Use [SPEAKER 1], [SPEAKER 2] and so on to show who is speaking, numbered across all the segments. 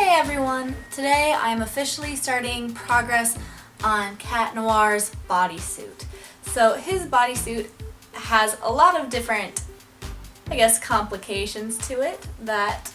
[SPEAKER 1] Hey everyone! Today I'm officially starting progress on Cat Noir's bodysuit. So his bodysuit has a lot of different, complications to it that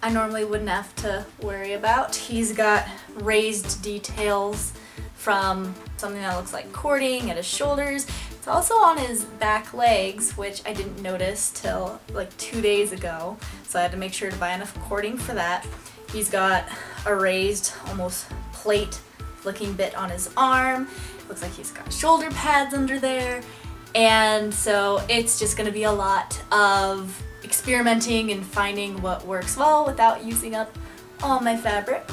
[SPEAKER 1] I normally wouldn't have to worry about. He's got raised details from something that looks like cording at his shoulders. It's also on his back legs, which I didn't notice till like 2 days ago, so I had to make sure to buy enough cording for that. He's got a raised, almost plate looking bit on his arm. Looks like he's got shoulder pads under there. And so it's just going to be a lot of experimenting and finding what works well without using up all my fabric.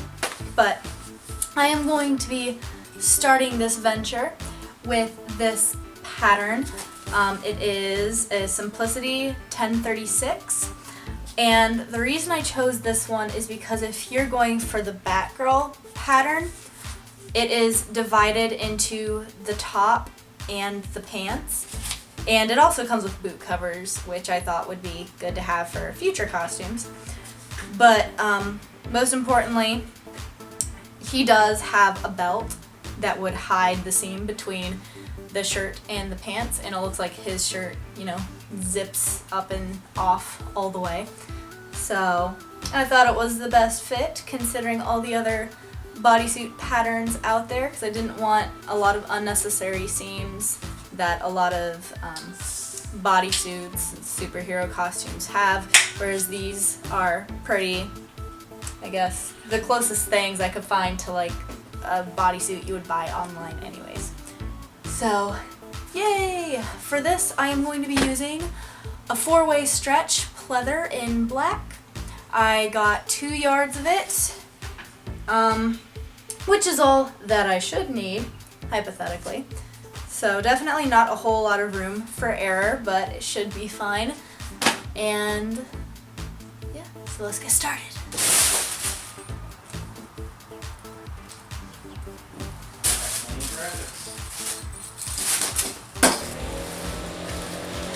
[SPEAKER 1] But I am going to be starting this venture with this pattern. It is a Simplicity 1036. And the reason I chose this one is because if you're going for the Batgirl pattern, it is divided into the top and the pants. And it also comes with boot covers, which I thought would be good to have for future costumes. But most importantly, he does have a belt that would hide the seam between the shirt and the pants, and it looks like his shirt, zips up and off all the way. So I thought it was the best fit considering all the other bodysuit patterns out there, because I didn't want a lot of unnecessary seams that a lot of bodysuits and superhero costumes have, whereas these are pretty, the closest things I could find to like a bodysuit you would buy online anyways. So, yay! For this, I am going to be using a 4-way stretch pleather in black. I got 2 yards of it, which is all that I should need, hypothetically. So definitely not a whole lot of room for error, but it should be fine. And yeah, so let's get started.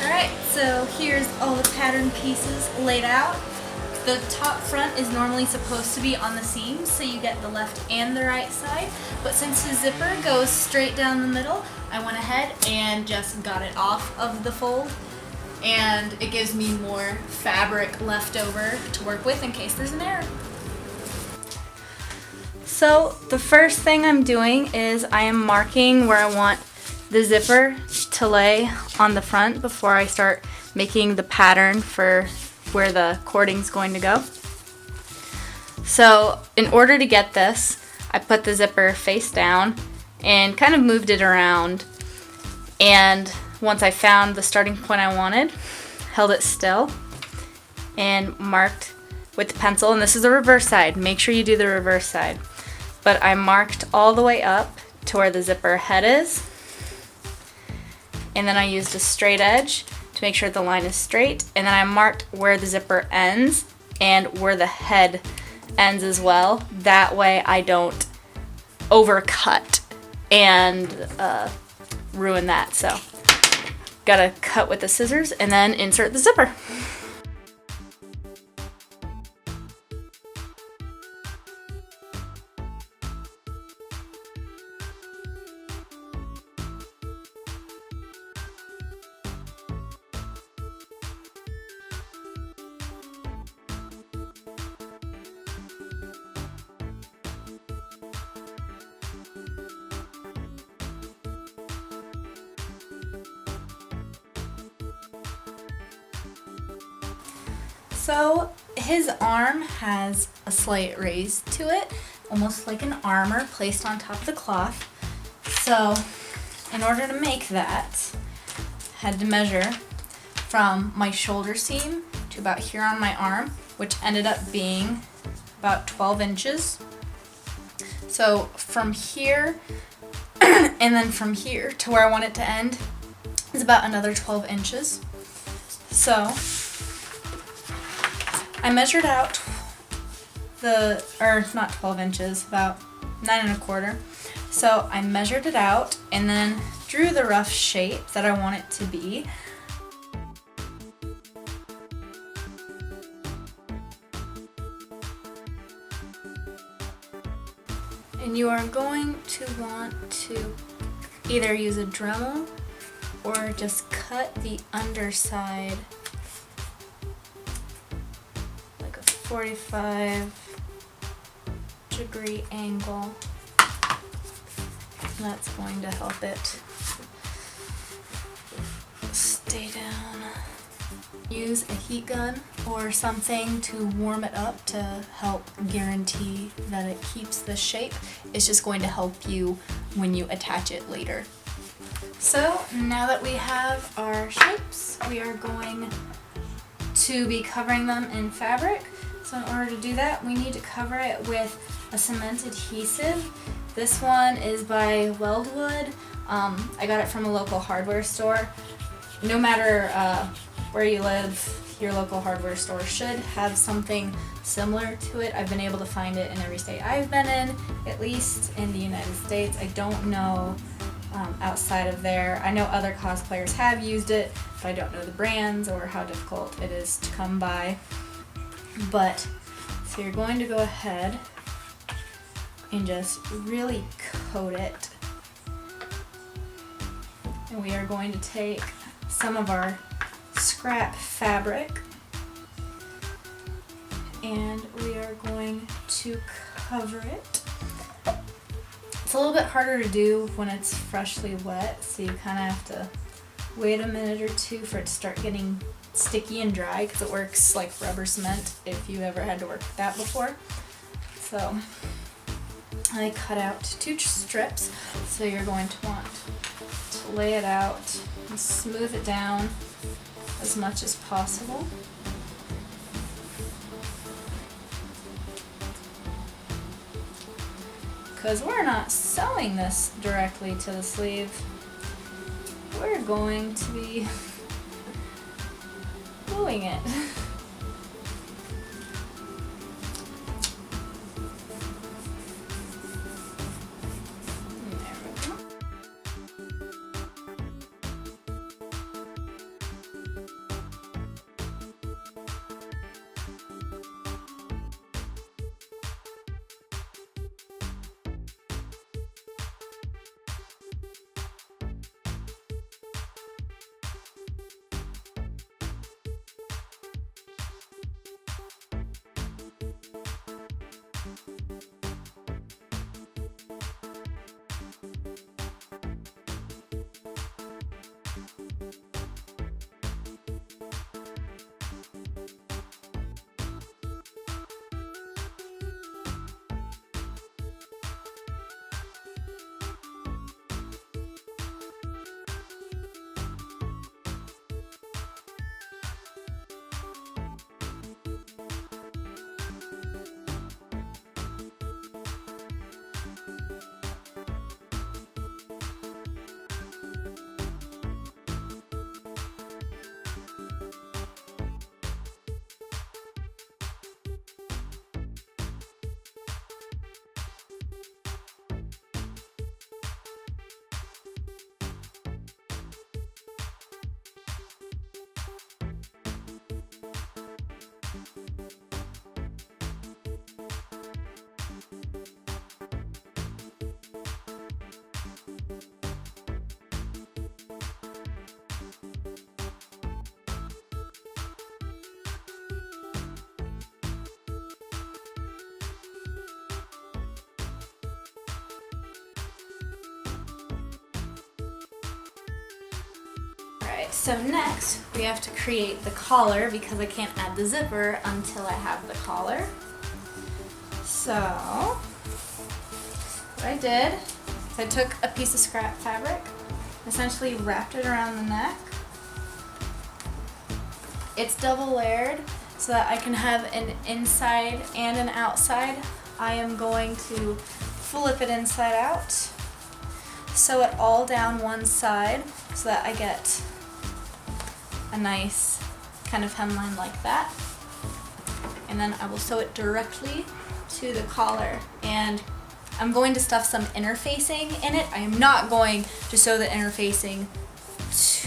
[SPEAKER 1] Alright, so here's all the pattern pieces laid out. The top front is normally supposed to be on the seams, so you get the left and the right side. But since the zipper goes straight down the middle, I went ahead and just got it off of the fold. And it gives me more fabric left over to work with in case there's an error. So the first thing I'm doing is I am marking where I want the zipper to lay on the front before I start making the pattern for where the cording's going to go. So in order to get this, I put the zipper face down and kind of moved it around, and once I found the starting point I wanted, held it still and marked with the pencil, and this is the reverse side, make sure you do the reverse side, but I marked all the way up to where the zipper head is, and then I used a straight edge to make sure the line is straight, and then I marked where the zipper ends and where the head ends as well. That way I don't overcut and ruin that. So gotta cut with the scissors and then insert the zipper. So his arm has a slight raise to it, almost like an armor placed on top of the cloth. So in order to make that, I had to measure from my shoulder seam to about here on my arm, which ended up being about 12 inches. So from here and then from here to where I want it to end is about another 12 inches. So I measured out not 12 inches, about 9 1/4. So I measured it out and then drew the rough shape that I want it to be. And you are going to want to either use a Dremel or just cut the underside like a 45-degree angle. That's going to help it stay down. Use a heat gun or something to warm it up to help guarantee that it keeps the shape. It's just going to help you when you attach it later. So now that we have our shapes, we are going to be covering them in fabric. So in order to do that, we need to cover it with a cement adhesive. This one is by Weldwood. I got it from a local hardware store. No matter where you live, your local hardware store should have something similar to it. I've been able to find it in every state I've been in, at least in the United States. I don't know outside of there. I know other cosplayers have used it, but I don't know the brands or how difficult it is to come by. But, so you're going to go ahead and just really coat it. And we are going to take some of our scrap fabric and we are going to cover it. It's a little bit harder to do when it's freshly wet, so you kind of have to wait a minute or two for it to start getting sticky and dry, because it works like rubber cement if you ever had to work with that before. So I cut out 2 strips, so you're going to want to lay it out and smooth it down as much as possible. Because we're not sewing this directly to the sleeve, we're going to be gluing it. So next, we have to create the collar because I can't add the zipper until I have the collar. So, what I did is I took a piece of scrap fabric, essentially wrapped it around the neck. It's double layered so that I can have an inside and an outside. I am going to flip it inside out, sew it all down one side so that I get a nice kind of hemline like that, and then I will sew it directly to the collar. And I'm going to stuff some interfacing in it. I am not going to sew the interfacing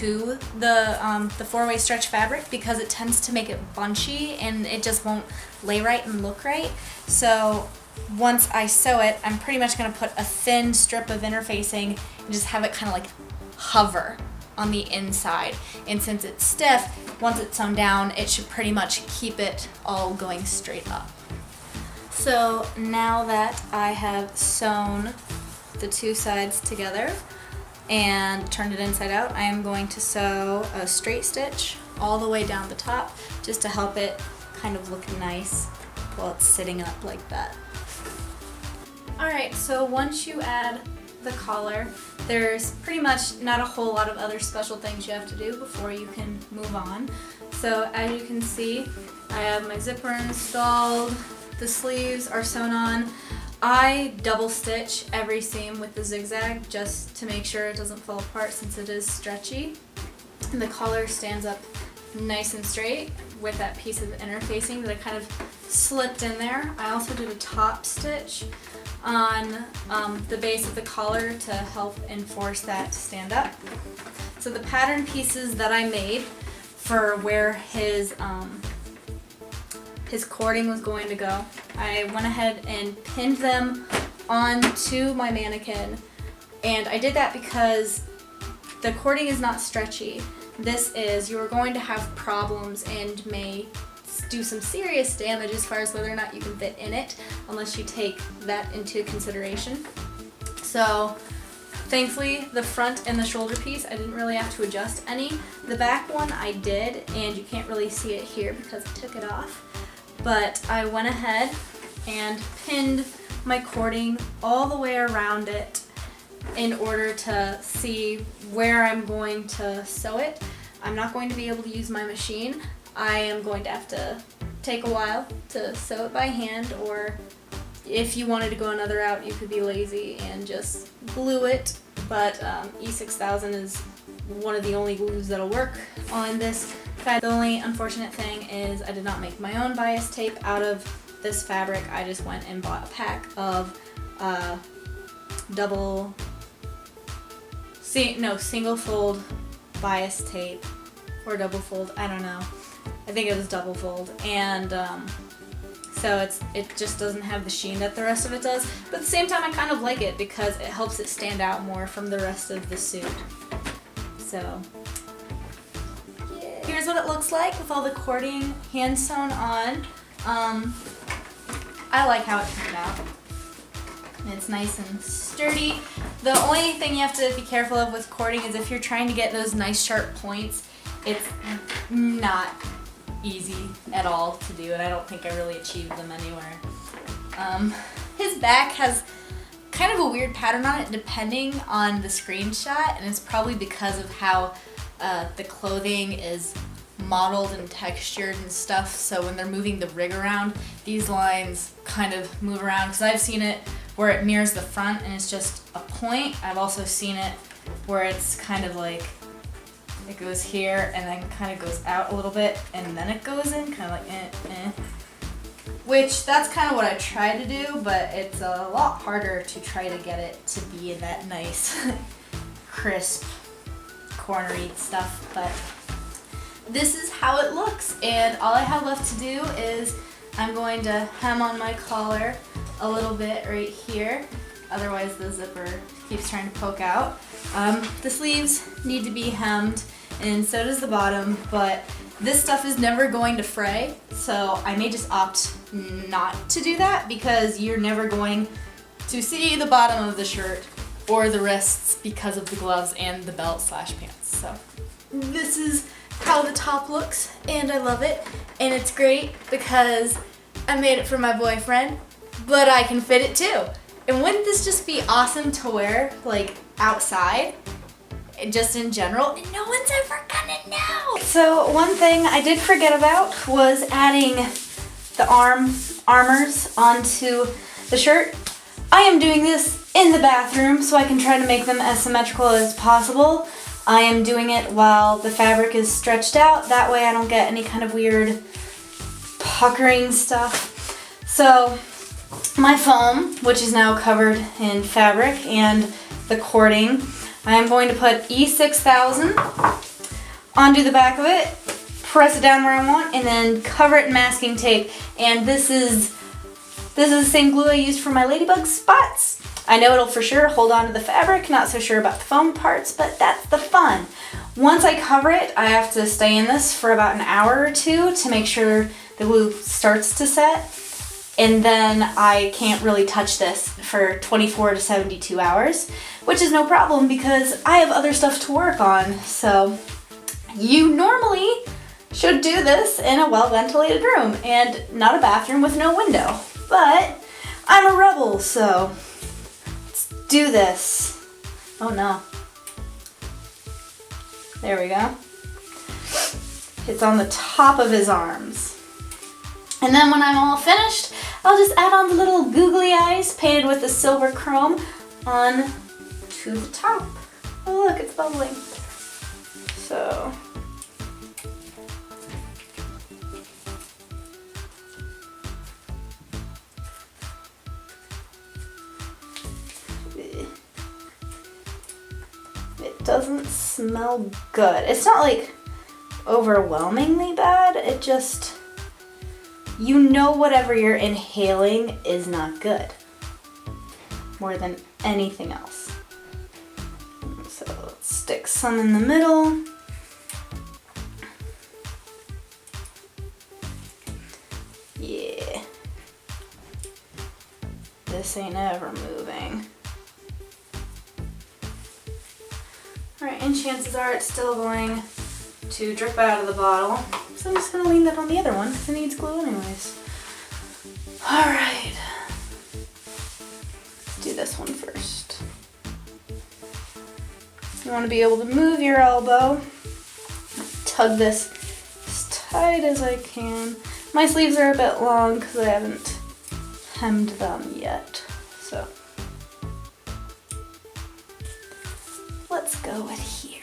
[SPEAKER 1] to the four-way stretch fabric because it tends to make it bunchy and it just won't lay right and look right. So once I sew it, I'm pretty much going to put a thin strip of interfacing and just have it kind of like hover on the inside. And since it's stiff, once it's sewn down, it should pretty much keep it all going straight up. So now that I have sewn the two sides together and turned it inside out, I am going to sew a straight stitch all the way down the top just to help it kind of look nice while it's sitting up like that. Alright, so once you add the collar, there's pretty much not a whole lot of other special things you have to do before you can move on. So as you can see, I have my zipper installed, the sleeves are sewn on. I double stitch every seam with the zigzag just to make sure it doesn't fall apart since it is stretchy. And the collar stands up nice and straight with that piece of interfacing that I kind of slipped in there. I also did a top stitch on the base of the collar to help enforce that to stand up. So the pattern pieces that I made for where his cording was going to go, I went ahead and pinned them onto my mannequin, and I did that because the cording is not stretchy. This is, you're going to have problems and may do some serious damage as far as whether or not you can fit in it unless you take that into consideration. So thankfully the front and the shoulder piece I didn't really have to adjust any. The back one I did, and you can't really see it here because I took it off, but I went ahead and pinned my cording all the way around it in order to see where I'm going to sew it. I'm not going to be able to use my machine. I am going to have to take a while to sew it by hand, or if you wanted to go another route, you could be lazy and just glue it. But E6000 is one of the only glues that'll work on this. The only unfortunate thing is I did not make my own bias tape out of this fabric. I just went and bought a pack of single fold bias tape, or double fold, I don't know. I think it was double fold, and so it just doesn't have the sheen that the rest of it does, but at the same time I kind of like it because it helps it stand out more from the rest of the suit. So yeah. Here's what it looks like with all the cording hand sewn on. I like how it turned out. It's nice and sturdy. The only thing you have to be careful of with cording is if you're trying to get those nice sharp points, it's not easy at all to do, and I don't think I really achieved them anywhere. His back has kind of a weird pattern on it depending on the screenshot, and it's probably because of how the clothing is modeled and textured and stuff, so when they're moving the rig around, these lines kind of move around, because I've seen it where it mirrors the front and it's just a point. I've also seen it where it's kind of like it goes here and then kind of goes out a little bit and then it goes in, kind of like which that's kind of what I try to do, but it's a lot harder to try to get it to be in that nice crisp cornery stuff. But this is how it looks, and all I have left to do is I'm going to hem on my collar a little bit right here, otherwise the zipper keeps trying to poke out. The sleeves need to be hemmed, and so does the bottom, but this stuff is never going to fray, so I may just opt not to do that because you're never going to see the bottom of the shirt or the wrists because of the gloves and the belt / pants. So this is how the top looks, and I love it, and it's great because I made it for my boyfriend, but I can fit it too. And wouldn't this just be awesome to wear like outside, just in general, and no one's ever gonna know? So one thing I did forget about was adding the armors onto the shirt. I am doing this in the bathroom so I can try to make them as symmetrical as possible. I am doing it while the fabric is stretched out, that way I don't get any kind of weird puckering stuff. So my foam, which is now covered in fabric, and the cording, I am going to put E6000 onto the back of it, press it down where I want, and then cover it in masking tape. And this is This is the same glue I used for my ladybug spots. I know it'll for sure hold on to the fabric, not so sure about the foam parts, but that's the fun. Once I cover it, I have to stay in this for about an hour or two to make sure the glue starts to set. And then I can't really touch this for 24 to 72 hours, which is no problem because I have other stuff to work on. So you normally should do this in a well-ventilated room and not a bathroom with no window. But I'm a rebel, so let's do this. Oh no. There we go. It's on the top of his arms. And then when I'm all finished, I'll just add on the little googly eyes painted with the silver chrome on to the top. Oh look, it's bubbling. So. It doesn't smell good. It's not like overwhelmingly bad, it just, you know whatever you're inhaling is not good. More than anything else. So let's stick some in the middle. Yeah. This ain't ever moving. Alright, and chances are it's still going to drip out of the bottle. So I'm just going to lean that on the other one because it needs glue anyways. Alright. Let's do this one first. You want to be able to move your elbow. Tug this as tight as I can. My sleeves are a bit long because I haven't hemmed them yet. So let's go with here.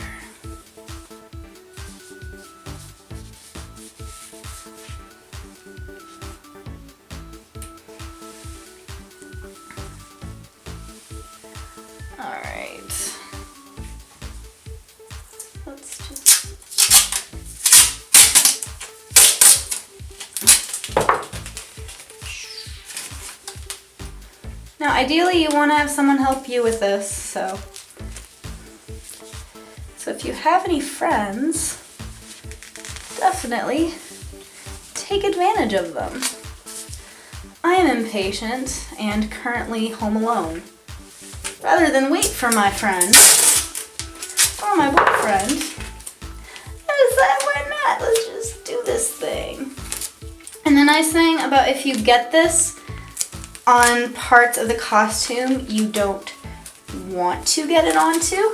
[SPEAKER 1] All right. Let's just now ideally you want to have someone help you with this, so if you have any friends, definitely take advantage of them. I am impatient and currently home alone. Rather than wait for my friend or my boyfriend, I decided why not? Let's just do this thing. And the nice thing about if you get this on parts of the costume you don't want to get it onto,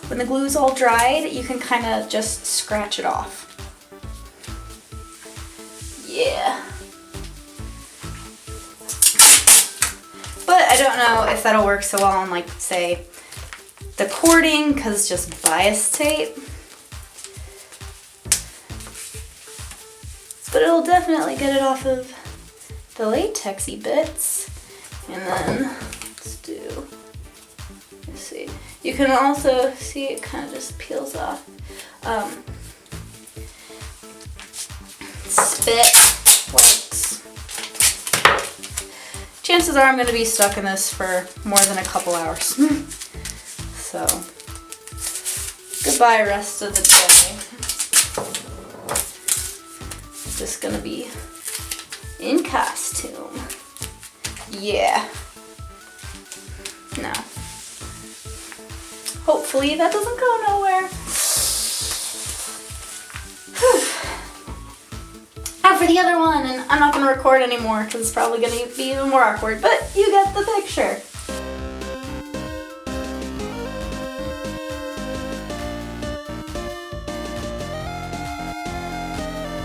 [SPEAKER 1] when the glue's all dried, you can kind of just scratch it off. Yeah. But I don't know if that'll work so well on, like, say, the cording, because it's just bias tape. But it'll definitely get it off of the latexy bits. And then, let's do, let's see. You can also see it kind of just peels off. Spit works. Chances are I'm going to be stuck in this for more than a couple hours. So, goodbye rest of the day. Just going to be in costume. Yeah. No. Hopefully that doesn't go nowhere. Now for the other one, and I'm not going to record anymore because it's probably going to be even more awkward, but you get the picture.